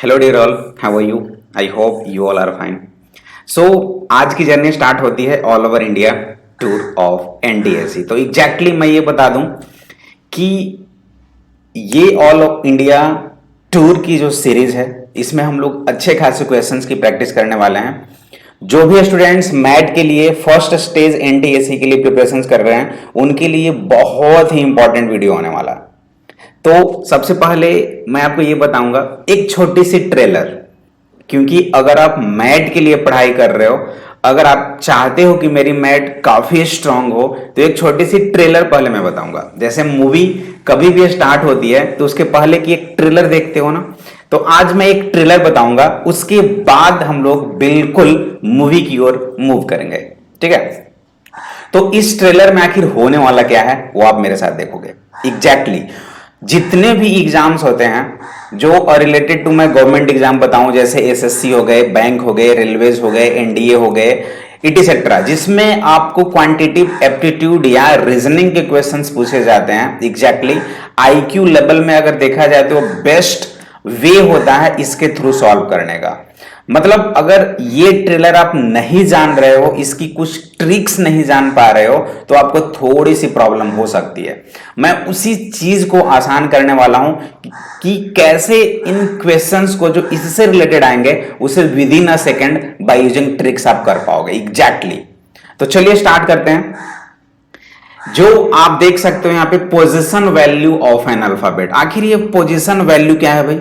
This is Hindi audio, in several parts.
Hello dear all, how are you? I hope you all are fine. So आज की जर्नी स्टार्ट होती है all over India tour of NDSC. तो एग्जैक्टली मैं ये बता दूं कि ये ऑल इंडिया टूर की जो सीरीज है इसमें हम लोग अच्छे खासे क्वेश्चंस की प्रैक्टिस करने वाले हैं। जो भी स्टूडेंट्स मैट के लिए फर्स्ट स्टेज एनटीएससी के लिए प्रिपरेशन कर रहे हैं उनके लिए बहुत ही इंपॉर्टेंट वीडियो होने वाला है। तो सबसे पहले मैं आपको ये बताऊंगा एक छोटी सी ट्रेलर, क्योंकि अगर आप मैट के लिए पढ़ाई कर रहे हो, अगर आप चाहते हो कि मेरी मैट काफी स्ट्रांग हो, तो एक छोटी सी ट्रेलर पहले मैं बताऊंगा। जैसे मूवी कभी भी स्टार्ट होती है तो उसके पहले की एक ट्रेलर देखते हो ना, तो आज मैं एक ट्रेलर बताऊंगा, उसके बाद हम लोग बिल्कुल मूवी की ओर मूव करेंगे। ठीक है, तो इस ट्रेलर में आखिर होने वाला क्या है वो आप मेरे साथ देखोगे। एग्जैक्टली जितने भी एग्जाम्स होते हैं जो रिलेटेड टू मैं गवर्नमेंट एग्जाम बताऊं, जैसे एसएससी हो गए, बैंक हो गए, रेलवेज हो गए, एनडीए हो गए, इटीसेट्रा, जिसमें आपको क्वांटिटेटिव एप्टीट्यूड या रीजनिंग के क्वेश्चंस पूछे जाते हैं। एग्जैक्टली आईक्यू लेवल में अगर देखा जाए तो बेस्ट वे होता है इसके थ्रू सॉल्व करने का। मतलब अगर ये ट्रेलर आप नहीं जान रहे हो, इसकी कुछ ट्रिक्स नहीं जान पा रहे हो, तो आपको थोड़ी सी प्रॉब्लम हो सकती है। मैं उसी चीज को आसान करने वाला हूं कि कैसे इन क्वेश्चंस को जो इससे रिलेटेड आएंगे उसे with in a second by using tricks आप कर पाओगे। एग्जैक्टली तो चलिए स्टार्ट करते हैं। जो आप देख सकते हो यहां पे position value of an alphabet. आखिर ये पोजीशन वैल्यू क्या है भाई,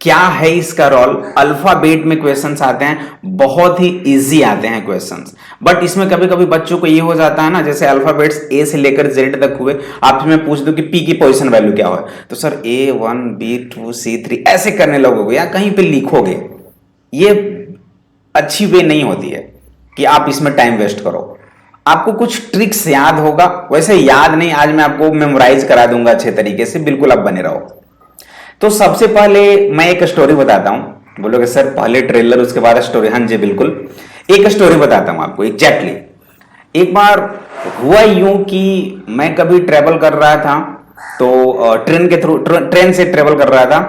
क्या है इसका रोल? अल्फाबेट में क्वेश्चंस आते हैं, बहुत ही इजी आते हैं क्वेश्चंस, बट इसमें कभी कभी बच्चों को ये हो जाता है ना, जैसे अल्फाबेट्स ए से लेकर जेड तक हुए, आप मैं पूछ दूं कि पी की पोजीशन वैल्यू क्या हो, तो सर A1 B2 C3 ऐसे करने लगोगे या कहीं पे लिखोगे। ये अच्छी वे नहीं होती है कि आप इसमें टाइम वेस्ट करो। आपको कुछ ट्रिक्स याद होगा, वैसे याद नहीं, आज मैं आपको मेमोराइज करा दूंगा अच्छे तरीके से, बिल्कुल आप बने रहो। तो सबसे पहले मैं एक स्टोरी बताता हूं। बोलोगे सर पहले ट्रेलर उसके बाद स्टोरी? हाँ जी बिल्कुल, एक स्टोरी बताता हूं आपको। एग्जैक्टली एक बार हुआ यूं कि मैं कभी ट्रेवल कर रहा था, तो ट्रेन के थ्रू, ट्रेन से ट्रेवल कर रहा था,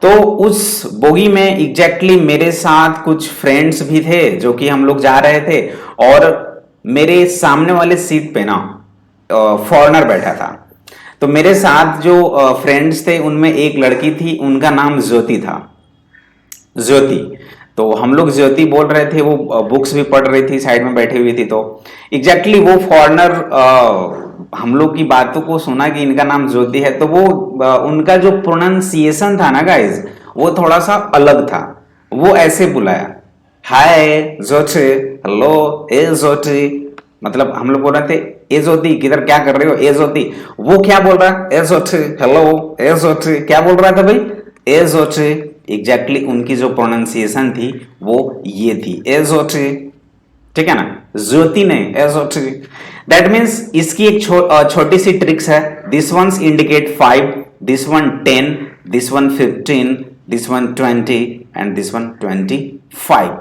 तो उस बोगी में एग्जैक्टली मेरे साथ कुछ फ्रेंड्स भी थे जो कि हम लोग जा रहे थे, और मेरे सामने वाले सीट पे ना फॉरेनर बैठा था। तो मेरे साथ जो फ्रेंड्स थे उनमें एक लड़की थी, उनका नाम ज्योति था, ज्योति। तो हम लोग ज्योति बोल रहे थे, वो बुक्स भी पढ़ रही थी, साइड में बैठी हुई थी। तो एग्जैक्टली वो फॉरेनर हम लोग की बातों को सुना कि इनका नाम ज्योति है, तो वो उनका जो प्रोनाउंसिएशन था ना गाइज, वो थोड़ा सा अलग था। वो ऐसे बुलाया, हाय ज्योति, हेलो ए ज्योति। मतलब हम लोग बोल रहे थे ए ज्योति किधर, क्या कर रहे हो ए ज्योति। वो क्या बोल रहा है, ए ज्योति, हेलो ए ज्योति। क्या बोल रहा था भाई, ए ज्योति। एग्जैक्टली उनकी जो प्रोनाउंसिएशन थी वो ये थी, ए ज्योति। ठीक है ना, ज्योति नहीं, ए ज्योति। दैट मीन्स इसकी एक छोटी सी ट्रिक्स है। This ones indicate 5, this one 10, this one 15, this one 20 and this one 25।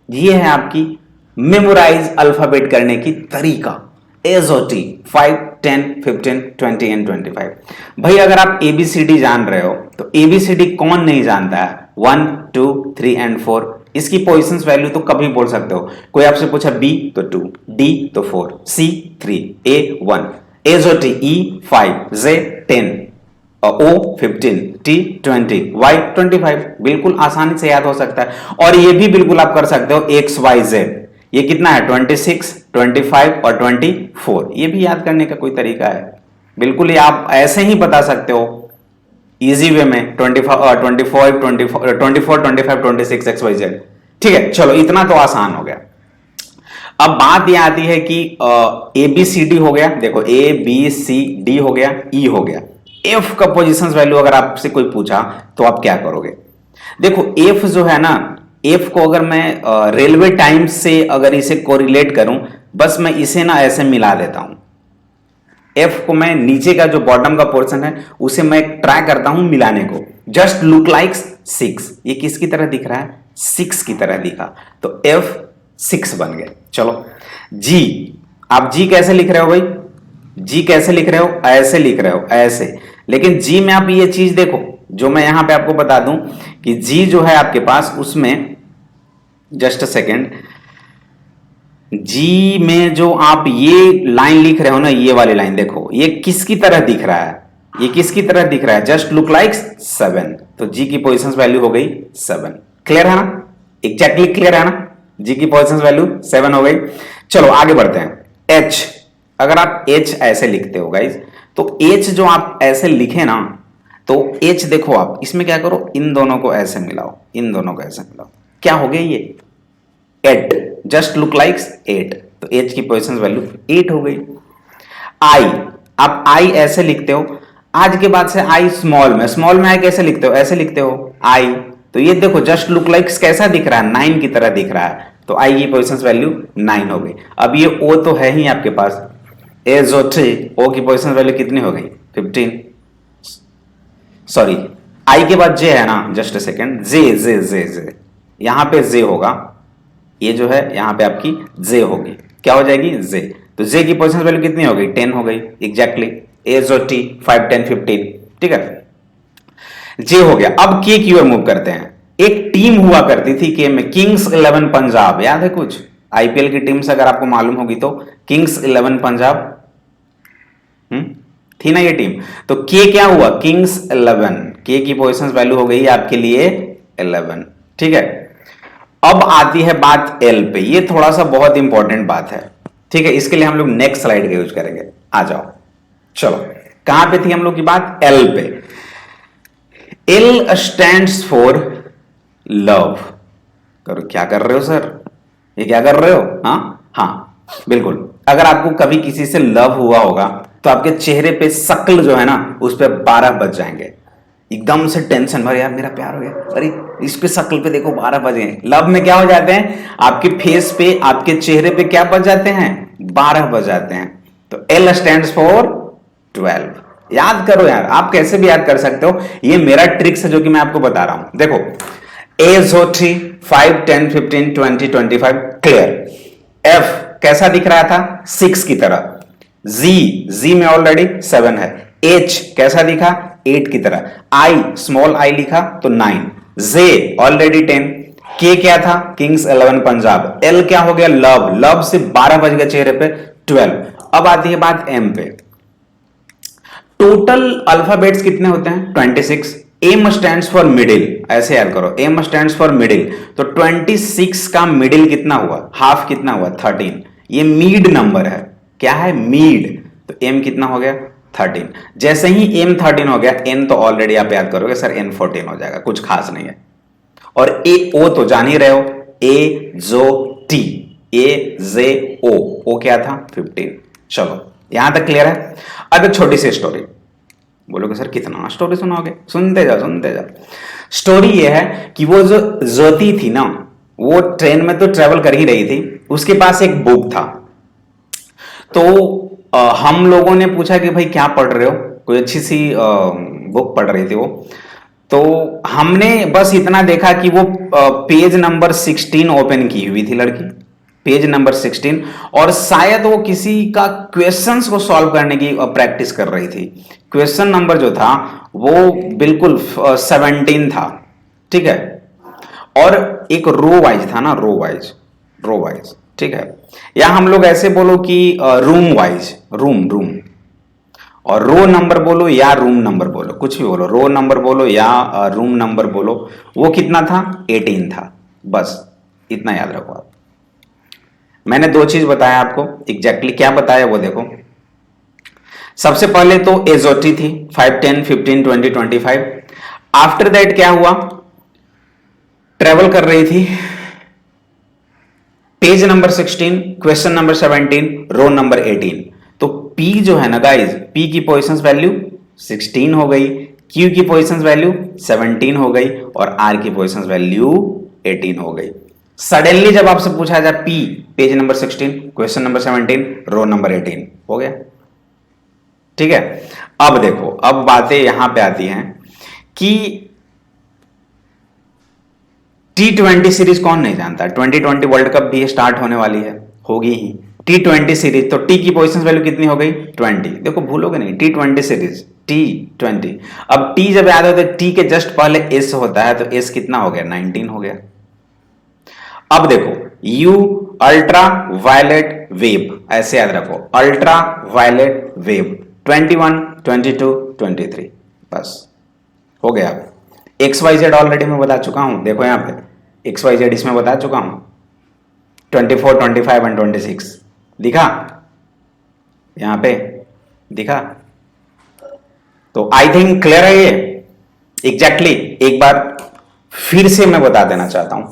ये है आपकी मेमोराइज अल्फाबेट करने की तरीका। एजोटी 5, 10, 15, 20 एंड 25। भाई अगर आप एबीसीडी जान रहे हो तो एबीसीडी कौन नहीं जानता है? 1, 2, 3 एंड 4। इसकी पोजीशंस वैल्यू तो कभी बोल सकते हो। कोई आपसे पूछा बी तो 2, डी तो 4, सी 3, ए 1, एजोटी ई 5, जे 10, ओ 15, टी 20, वाई 25। बिल्कुल आसानी से याद हो सकता है। और ये भी बिल्कुल आप कर सकते हो एक्स वाई जेड। ये कितना है 26, 25 और 24। ये भी याद करने का कोई तरीका है? बिल्कुल, ये आप ऐसे ही बता सकते हो इजी वे में, 24, 25, 26 एक्स वाई जेड। ठीक है, चलो इतना तो आसान हो गया। अब बात यह आती है कि ए बी सी डी हो गया, देखो ए बी सी डी हो गया, ई हो गया। एफ का पोजीशंस वैल्यू अगर आपसे कोई पूछा तो आप क्या करोगे? देखो एफ जो है ना, एफ को अगर मैं रेलवे टाइम्स से अगर इसे कोरिलेट करूं, बस मैं इसे ना ऐसे मिला देता हूं। एफ को मैं नीचे का जो बॉटम का पोर्शन है उसे मैं ट्राई करता हूं मिलाने को। Just look like 6। ये किसकी तरह दिख रहा है? 6 की तरह दिखा, तो एफ 6 बन गए। चलो जी, आप जी कैसे लिख रहे हो भाई? जी कैसे लिख रहे हो? ऐसे लिख रहे हो, ऐसे। लेकिन जी में आप ये चीज देखो, जो मैं यहां पे आपको बता दूं कि जी जो है आपके पास उसमें, जस्ट अ सेकेंड, जी में जो आप ये लाइन लिख रहे हो ना, ये वाली लाइन देखो, ये किसकी तरह दिख रहा है, ये किसकी तरह दिख रहा है, जस्ट लुक लाइक 7। तो जी की पोजीशन वैल्यू हो गई 7। क्लियर है ना, एग्जैक्टली क्लियर है ना, जी की पोजीशन वैल्यू 7 हो गई। चलो आगे बढ़ते हैं। एच, अगर आप एच ऐसे लिखते हो गाइज, तो एच जो आप ऐसे लिखे ना, तो एच देखो आप इसमें क्या करो, इन दोनों को ऐसे मिलाओ, इन दोनों को ऐसे मिलाओ, क्या हो गया ये 8, जस्ट लुक लाइक 8। तो एच की पोजीशन वैल्यू 8 हो गई। आई, आप आई ऐसे लिखते हो, आज के बाद से आई स्मॉल में आई कैसे लिखते हो, ऐसे लिखते हो आई, तो ये देखो जस्ट लुक लाइक कैसा दिख रहा है, 9 की तरह दिख रहा है, तो आई की पोजीशन वैल्यू 9 हो गई। अब ये ओ तो है ही आपके पास, ए जो टी, ओ की पोजीशन वैल्यू कितनी हो गई 15, सॉरी आई के बाद जे है ना, जस्ट अ सेकेंड, जे जे जे जे, यहां पे जे होगा, ये जो है यहां पे आपकी जे होगी, क्या हो जाएगी जे, तो जे की पोजीशन वैल्यू कितनी हो गई 10 हो गई, एग्जैक्टली ए जो टी 5 10 15, ठीक है, जे हो गया। अब के की ओर मूव करते हैं। एक टीम हुआ करती थी के में, किंग्स 11 पंजाब, याद है कुछ आईपीएल की टीम्स अगर आपको मालूम होगी तो, किंग्स 11 पंजाब थी ना ये टीम, तो के क्या हुआ किंग्स 11, के की पोजीशन वैल्यू हो गई आपके लिए 11, ठीक है। अब आती है बात एल पे, ये थोड़ा सा बहुत इंपॉर्टेंट बात है, ठीक है, इसके लिए हम लोग नेक्स्ट स्लाइड का यूज करेंगे। आ जाओ, चलो कहां पे थी हम लोग की बात, एल पे। L stands for love. करो, क्या कर रहे हो सर, ये क्या कर रहे हो, हाँ बिल्कुल, अगर आपको कभी किसी से लव हुआ होगा तो आपके चेहरे पे शक्ल जो है ना उस पे 12 बज जाएंगे, एकदम से टेंशन भर, यार मेरा प्यार हो गया, अरे इस पे शक्ल पे देखो 12 बज गए। लव में क्या हो जाते हैं, आपके फेस पे, आपके चेहरे पे क्या बज जाते हैं, 12 बज जाते हैं। तो एल स्टैंड्स फॉर 12, याद करो यार, आप कैसे भी याद कर सकते हो, ये मेरा ट्रिक्स है जो कि मैं आपको बता रहा हूं। देखो एज हो 3 5 10 15 20 25, क्लियर। एफ कैसा दिख रहा था, 6 की तरह। जी में ऑलरेडी 7 है। एच कैसा दिखा, 8 की तरह। आई स्मॉल आई लिखा तो 9। जे ऑलरेडी 10। के क्या था, किंग्स 11 पंजाब। एल क्या हो गया, लव, लव से 12 बज गए चेहरे पे 12। अब आती है बात एम पे। टोटल अल्फाबेट्स कितने होते हैं 26। एम स्टैंड्स फॉर मिडिल, ऐसे याद करो, एम स्टैंड्स फॉर मिडिल, तो 26 का मिडिल कितना हुआ, हाफ कितना हुआ 13। ये मीड नंबर है, क्या है मीड, तो एम कितना हो गया 13। जैसे ही एम 13 हो गया, एन तो ऑलरेडी आप याद करोगे सर एन 14 हो जाएगा, कुछ खास नहीं है। और ए ओ तो जान ही रहे हो, ए जो टी, ए जे ओ क्या था 15। चलो यहां तक क्लियर है। अब एक छोटी सी स्टोरी, बोलोगे सर कितना स्टोरी सुनाओगे, सुनते जाओ सुनते जाओ। स्टोरी ये है कि वो जो ज्योति थी ना, वो ट्रेन में तो ट्रेवल कर ही रही थी, उसके पास एक बुक था। तो हम लोगों ने पूछा कि भाई क्या पढ़ रहे हो, कोई अच्छी सी बुक पढ़ रही थी वो। तो हमने बस इतना देखा कि वो पेज नंबर 16 ओपन की हुई थी लड़की, पेज नंबर 16, और शायद वो किसी का क्वेश्चंस को सॉल्व करने की प्रैक्टिस कर रही थी। क्वेश्चन नंबर जो था वो बिल्कुल 17 था, ठीक है, और एक रो वाइज था ना, रो वाइज, ठीक है, या हम लोग ऐसे बोलो कि रूम वाइज, रूम, और रो नंबर बोलो या रूम नंबर बोलो, कुछ भी बोलो, रो नंबर बोलो या रूम नंबर बोलो, वो कितना था 18 था। बस इतना याद रखो आप। मैंने दो चीज बताया आपको, एग्जैक्टली क्या बताया वो देखो। सबसे पहले तो एजोटी थी 5 10 15 20 25। आफ्टर दैट क्या हुआ, ट्रेवल कर रही थी, page number 16, question number 17, row number 18। तो पी जो है ना गाइज, पी की पोजीशन वैल्यू 16 हो गई, क्यू की पोजीशन वैल्यू 17 हो गई, और आर की पोजीशन वैल्यू 18 हो गई। सडनली जब आपसे पूछा जाए P page number 16, question number 17, row number 18 हो गया, ठीक है। अब देखो, अब बातें यहां पे आती हैं कि T20 सीरीज कौन नहीं जानता, 2020 वर्ल्ड कप भी स्टार्ट होने वाली है, होगी ही T20 सीरीज। तो टी की पोजीशन वैल्यू कितनी हो गई 20, देखो भूलोगे नहीं, T20 सीरीज, T20। अब T जब याद हो तो T के जस्ट पहले S होता है, तो S कितना हो गया? 19 हो गया। अब देखो U अल्ट्रा वायलेट वेव, ऐसे याद रखो, अल्ट्रा वायलेट वेव 21, 22, 23, बस हो गया। XYZ ऑलरेडी मैं बता चुका हूं, देखो यहां पे XYZ इसमें बता चुका हूं, 24, 25 एंड 26 दिखा, यहां पे दिखा। तो आई थिंक क्लियर है ये एग्जैक्टली। एक बार फिर से मैं बता देना चाहता हूं,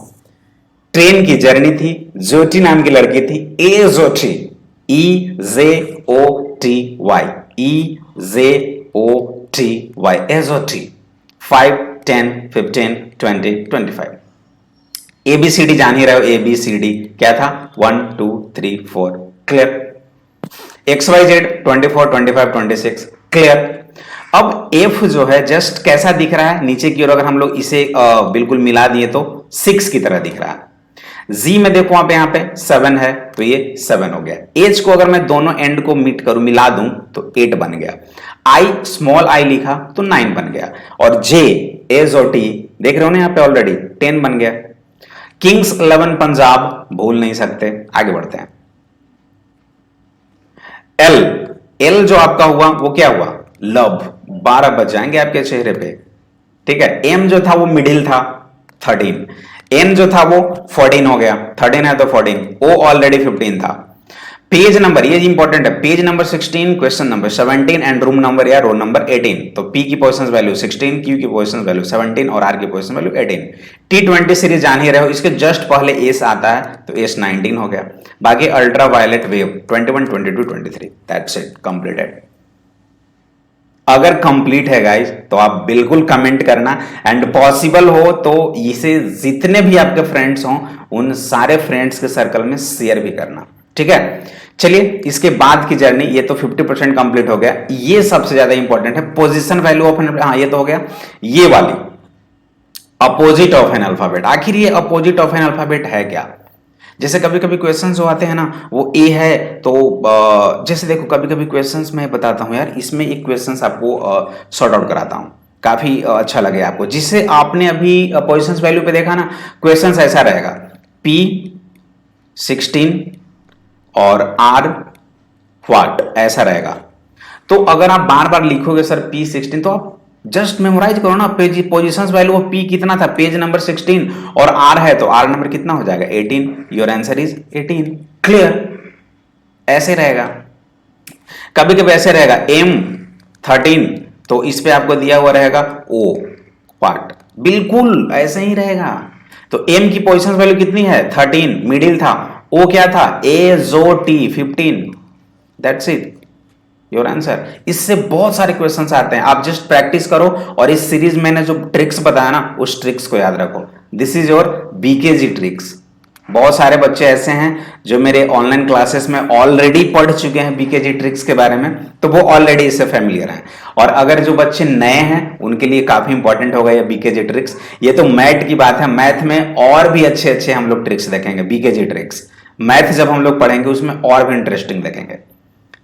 ट्रेन की जर्नी थी, ज्योति नाम की लड़की थी, एजोटी, EJOTY, EJOTY, एजोटी, 5, 10, 15, 20, 25। ABCD जान ही रहे हो, ABCD क्या था? 1, 2, 3, 4, क्लियर। XYZ 24, 25, 26, clear. अब F जो है जस्ट कैसा दिख रहा है नीचे की ओर, अगर हम लोग इसे बिल्कुल मिला दिए तो 6 की तरह दिख रहा है। Z में देखो आप यहाँ पे 7 है, तो ये 7 हो गया। H को अगर मैं दोनों एंड को मीट करूं, मिला दूं, तो 8 बन गया। I स्मॉल I लिखा तो 9 बन गया। और J एज और T देख रहे हो ना यहाँ पे ऑलरेडी 10 बन गया। किंग्स 11 पंजाब भूल नहीं सकते, आगे बढ़ते हैं। L जो आपका हुआ वो क्या हुआ? लव, 12 बच जाएंगे आपके चेहरे पे, ठीक है। M जो था वो मिडिल था, 13। N जो था वो 14 हो गया, 13 है तो 14। O ऑलरेडी 15 था। पेज नंबर, ये इंपॉर्टेंट है, page number 16, question number 17 and room number या रोल नंबर 18। तो P की पोजीशन वैल्यू 16, Q की पोजीशन वैल्यू 17 और R की पोजीशन वैल्यू 18। T20 सीरीज जान ही रहे हो, इसके जस्ट पहले S आता है तो S 19 हो गया। बाकी ultraviolet wave 21, 22, 23, that's it, completed. अगर कंप्लीट है गाइस तो आप बिल्कुल कमेंट करना, एंड पॉसिबल हो तो इसे जितने भी आपके फ्रेंड्स हों उन सारे फ्रेंड्स के सर्कल में शेयर भी करना, ठीक है। चलिए इसके बाद की जर्नी, ये तो 50% कंप्लीट हो गया। ये सबसे ज्यादा इंपॉर्टेंट है, पोजीशन वैल्यू ऑफ एन, हाँ ये तो हो गया। ये वाली अपोजिट ऑफ एन अल्फाबेट, आखिर ये अपोजिट ऑफ एन अल्फाबेट है क्या? जैसे कभी कभी क्वेश्चन जो आते हैं ना वो ए है, तो जैसे देखो कभी कभी क्वेश्चन मैं बताता हूं यार, इसमें एक क्वेश्चन आपको सॉर्ट आउट कराता हूं, काफी अच्छा लगे आपको। जिसे आपने अभी पोजीशंस वैल्यू पे देखा ना, क्वेश्चन ऐसा रहेगा, P16 और R व्हाट, ऐसा रहेगा। तो अगर आप बार बार लिखोगे सर P16, तो आप जस्ट मेमोराइज करो ना, page positions value of P कितना था, पेज नंबर 16, और R है तो R नंबर कितना हो जाएगा? 18। Your answer is 18, clear. ऐसे रहेगा। कभी कभी ऐसे रहेगा M13, तो इस पे आपको दिया हुआ रहेगा O पार्ट, बिल्कुल ऐसे ही रहेगा। तो M की पोजीशन वैल्यू कितनी है? 13, मिडिल था। O क्या था? AZOT 15, that's it, your answer. इससे बहुत सारे क्वेश्चंस आते हैं, आप जस्ट प्रैक्टिस करो, और इस सीरीज मैंने जो ट्रिक्स बताया ना उस ट्रिक्स को याद रखो। This is your BKG tricks. बहुत सारे बच्चे ऐसे हैं जो मेरे ऑनलाइन क्लासेस में ऑलरेडी पढ़ चुके हैं बीकेजी ट्रिक्स के बारे में, तो वो ऑलरेडी इससे फैमिलियर हैं। और अगर जो बच्चे नए हैं उनके लिए काफी इंपॉर्टेंट होगा ये बीकेजी ट्रिक्स। ये तो मैथ की बात है, मैथ में और भी अच्छे अच्छे हम लोग ट्रिक्स देखेंगे, बीकेजी ट्रिक्स। मैथ जब हम लोग पढ़ेंगे उसमें और भी इंटरेस्टिंग देखेंगे,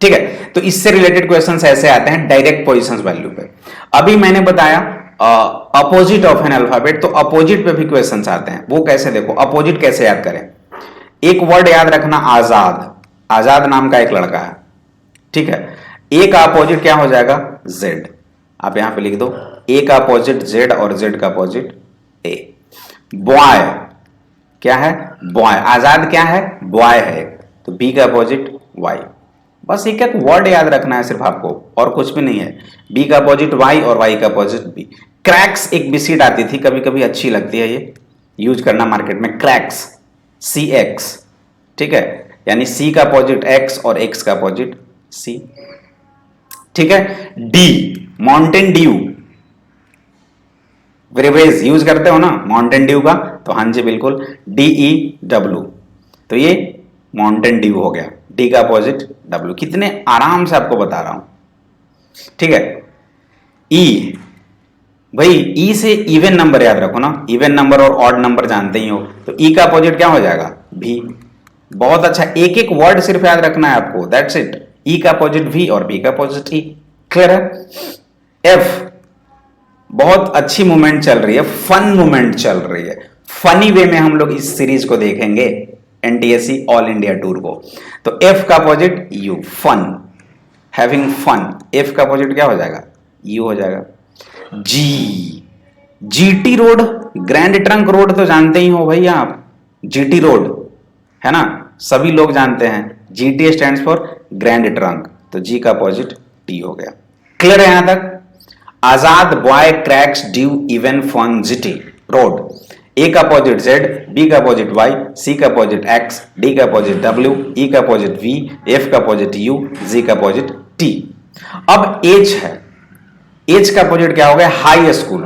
ठीक है। तो इससे रिलेटेड क्वेश्चंस ऐसे आते हैं डायरेक्ट पोजीशंस वैल्यू पे। अभी मैंने बताया अपोजिट ऑफ एन अल्फाबेट, तो अपोजिट पे भी क्वेश्चंस आते हैं। वो कैसे, देखो अपोजिट कैसे याद करें। एक वर्ड याद रखना, आजाद। आजाद नाम का एक लड़का है, ठीक है। ए का अपोजिट क्या हो जाएगा? जेड। आप यहां पे लिख दो, ए का अपोजिट जेड और जेड का अपोजिट ए। बॉय क्या है? बॉय। आजाद क्या है? बॉय है, तो बी का अपोजिट वाई। बस एक एक वर्ड याद रखना है सिर्फ आपको, और कुछ भी नहीं है। बी का अपोजिट वाई और वाई का अपोजिट बी। क्रैक्स एक बिस्किट आती थी, कभी कभी अच्छी लगती है, ये यूज करना मार्केट में, क्रैक्स, CX, ठीक है। यानी C का अपोजिट X और X का अपोजिट C, ठीक है। D माउंटेन ड्यू, ब्रेवेज यूज करते हो ना माउंटेन ड्यू का, तो हाँ जी बिल्कुल, DEW, तो ये माउंटेन ड्यू हो गया। डी का अपोजिट W। कितने आराम से आपको बता रहा हूं, ठीक है। E, भाई E से इवन नंबर याद रखो ना, इवन नंबर और ऑड नंबर जानते ही हो, तो E का अपोजिट क्या हो जाएगा? V। बहुत अच्छा, एक एक वर्ड सिर्फ याद रखना है आपको, दैट्स इट। E का अपोजिट V और B का अपोजिट E, क्लियर है। एफ बहुत अच्छी मूवमेंट चल रही है, फन मूवमेंट चल रही है, फनी वे में हम लोग इस सीरीज को देखेंगे, एनटीएससी ऑल इंडिया टूर को। तो एफ का opposite U, fun, having fun. F का अपोजिट क्या हो जाएगा? यू हो जाएगा। G, GT road, grand trunk road तो जानते ही हो भाई आप, जीटी रोड है ना, सभी लोग जानते हैं। GT stands for grand trunk, तो जी का अपोजिट टी हो गया। क्लियर है यहां तक? Azad boy cracks dew even fun GT road. A का अपोजिट जेड, बी का अपोजिट वाई, सी का अपोजिट एक्स, डी का अपोजिट डब्ल्यू, ई का अपोजिट वी, एफ का अपोजिट यू, जी का अपोजिट टी। अब एच है, एच का अपोजिट क्या हो गया? High school.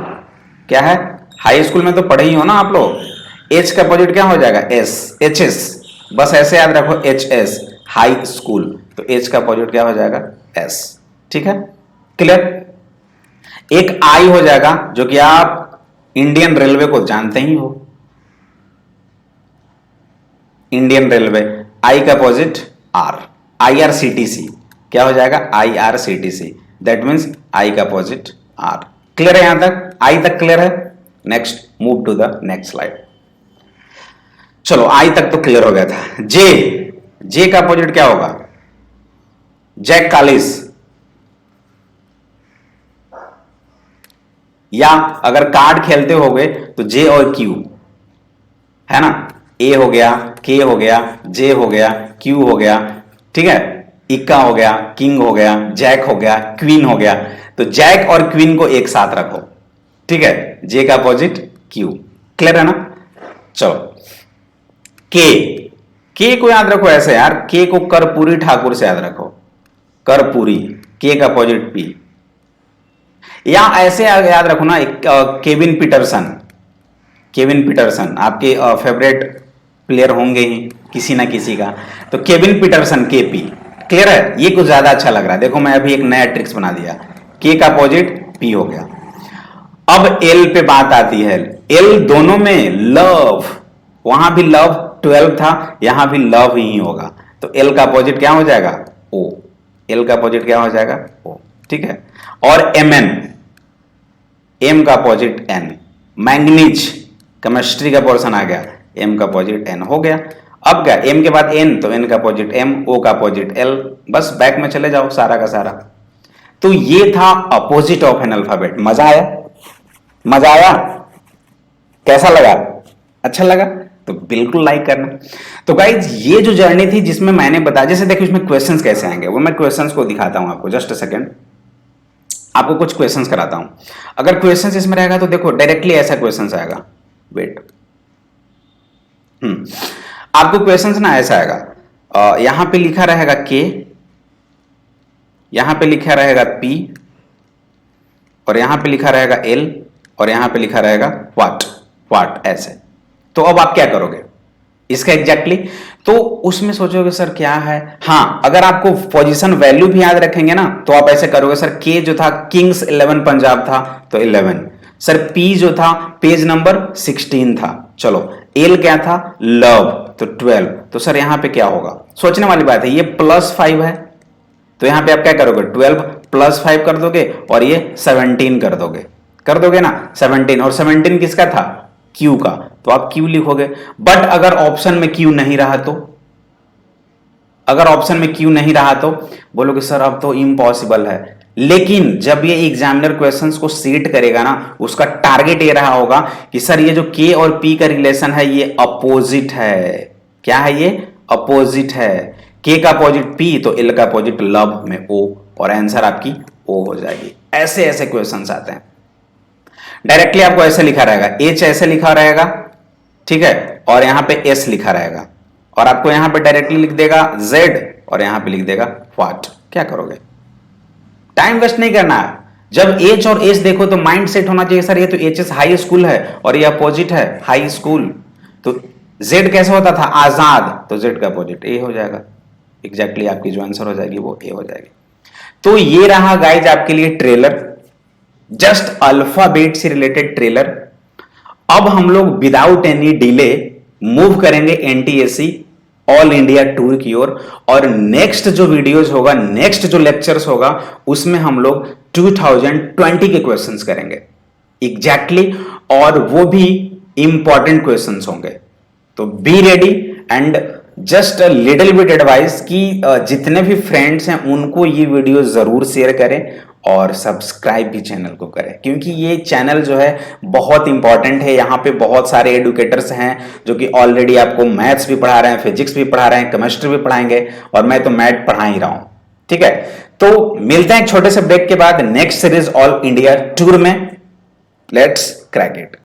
क्या है? हाई स्कूल में तो पढ़े ही हो ना आप लोग। एच का अपोजिट क्या हो जाएगा? एस, एच एस, बस ऐसे याद रखो, एच एस, हाई स्कूल। तो एच का अपोजिट क्या हो जाएगा? एस। ठीक है, क्लियर? एक आई हो जाएगा, जो कि आप इंडियन रेलवे को जानते ही हो, इंडियन रेलवे, आई का अपोजिट आर, आईआरसीटीसी। क्या हो जाएगा? आईआरसीटीसी, दैट मीन्स आई का अपोजिट आर। क्लियर है यहां तक? आई तक क्लियर है? Next, move to the next slide. चलो, आई तक तो क्लियर हो गया था। जे, जे का अपोजिट क्या होगा? जैक कालिस, या अगर कार्ड खेलते होगे तो जे और क्यू है ना, ए हो गया, के हो गया, जे हो गया, क्यू हो गया, ठीक है, इक्का हो गया, किंग हो गया, जैक हो गया, क्वीन हो गया। तो जैक और क्वीन को एक साथ रखो, ठीक है, जे का अपोजिट क्यू। क्लियर है ना? चलो, के को याद रखो ऐसे यार, के को कर्पूरी ठाकुर से याद रखो, कर्पूरी, के का अपोजिट पी। या ऐसे याद रखो ना, केविन पीटरसन, केविन पीटरसन आपके फेवरेट प्लेयर होंगे ही किसी ना किसी का, तो केविन पीटरसन, के पी। क्लियर है? ये कुछ ज्यादा अच्छा लग रहा है। देखो मैं अभी एक नया ट्रिक्स बना दिया, के का अपोजिट पी हो गया। अब एल पे बात आती है। एल दोनों में लव, वहां भी लव 12 था, यहां भी लव ही होगा, तो एल का अपोजिट क्या हो जाएगा? ओ। एल का अपोजिट क्या हो जाएगा? ओ। ठीक है, और एम एन, एम का अपोजिट एन, मैंगनीज, केमिस्ट्री का पोर्शन आ गया, एम का अपोजिट एन हो गया। अब क्या, एम के बाद एन, तो एन का अपोजिट एम, ओ का अपोजिट एल, बस बैक में चले जाओ सारा का सारा। तो ये था अपोजिट ऑफ एन अल्फाबेट। मजा आया? मजा आया? कैसा लगा? अच्छा लगा? तो बिल्कुल लाइक करना। तो गाइज, ये जो जर्नी थी जिसमें मैंने बताया, जैसे देखो इसमें क्वेश्चंस कैसे आएंगे, वो मैं क्वेश्चंस को दिखाता हूं आपको, जस्ट अ सेकंड, आपको कुछ क्वेश्चंस कराता हूं। अगर क्वेश्चंस इसमें रहेगा तो देखो डायरेक्टली ऐसा क्वेश्चंस आएगा, वेट, आपको क्वेश्चंस ना ऐसा आएगा, यहां पे लिखा रहेगा के, यहां पे लिखा रहेगा पी, और यहां पे लिखा रहेगा एल, और यहां पे लिखा रहेगा व्हाट, व्हाट, ऐसे। तो अब आप क्या करोगे इसका एग्जैक्टली? तो उसमें सोचोगे सर क्या है, हाँ, अगर आपको पोजीशन वैल्यू भी याद रखेंगे ना, तो आप ऐसे करोगे, सर के जो था किंग्स 11 पंजाब था, तो 11, सर पी जो था पेज नंबर 16 था, चलो, एल क्या था? लव, तो 12, तो सर यहां पे क्या होगा? सोचने वाली बात है, ये +5 है, तो यहां पे आप क्या करोगे? 12 + 5 कर दोगे, और ये 17 कर दोगे ना, 17, और 17 किसका था? क्यू का, तो आप क्यू लिखोगे। बट अगर ऑप्शन में क्यू नहीं रहा तो, अगर ऑप्शन में क्यू नहीं रहा तो बोलोगे सर अब तो इम्पॉसिबल है। लेकिन जब ये एग्जामिनर क्वेश्चंस को सीट करेगा ना, उसका टारगेट ये रहा होगा कि सर ये जो के और पी का रिलेशन है ये अपोजिट है। क्या है ये? अपोजिट है। के का अपोजिट पी, तो एल का अपोजिट लव में ओ, और आंसर आपकी ओ हो जाएगी। ऐसे ऐसे क्वेश्चंस आते हैं। डायरेक्टली आपको ऐसे लिखा रहेगा, एच ऐसे लिखा रहेगा, ठीक है, और यहां पे एस लिखा रहेगा, और आपको यहां पे डायरेक्टली लिख देगा जेड, और यहां पे लिख देगा व्हाट। क्या करोगे? टाइम वेस्ट नहीं करना है। जब एच और एस देखो तो माइंड सेट होना चाहिए, सर ये तो एच एस हाई स्कूल है और ये अपोजिट है हाई स्कूल, तो जेड कैसे होता था? आजाद, तो जेड का अपोजिट ए हो जाएगा। एग्जैक्टली आपकी जो आंसर हो जाएगी वो ए हो जाएगी। तो ये रहा गाइज आपके लिए ट्रेलर, जस्ट अल्फाबेट से रिलेटेड ट्रेलर। अब हम लोग विदाउट एनी डिले मूव करेंगे एनटीएससी ऑल इंडिया टूर की ओर, और नेक्स्ट जो वीडियोज होगा, नेक्स्ट जो लेक्चर्स होगा, उसमें हम लोग 2020 के क्वेश्चंस करेंगे एग्जैक्टली और वो भी इंपॉर्टेंट क्वेश्चंस होंगे। तो be ready and just a little bit advice कि जितने भी फ्रेंड्स हैं उनको ये वीडियो जरूर शेयर करें और सब्सक्राइब भी चैनल को करें, क्योंकि ये चैनल जो है बहुत इंपॉर्टेंट है। यहाँ पे बहुत सारे एडुकेटर्स हैं जो कि ऑलरेडी आपको मैथ्स भी पढ़ा रहे हैं, फिजिक्स भी पढ़ा रहे हैं, केमिस्ट्री भी पढ़ाएंगे और मैं तो मैथ पढ़ा ही रहा हूं। ठीक है, तो मिलते हैं एक छोटे से ब्रेक के बाद next series all India tour में। Let's crack it.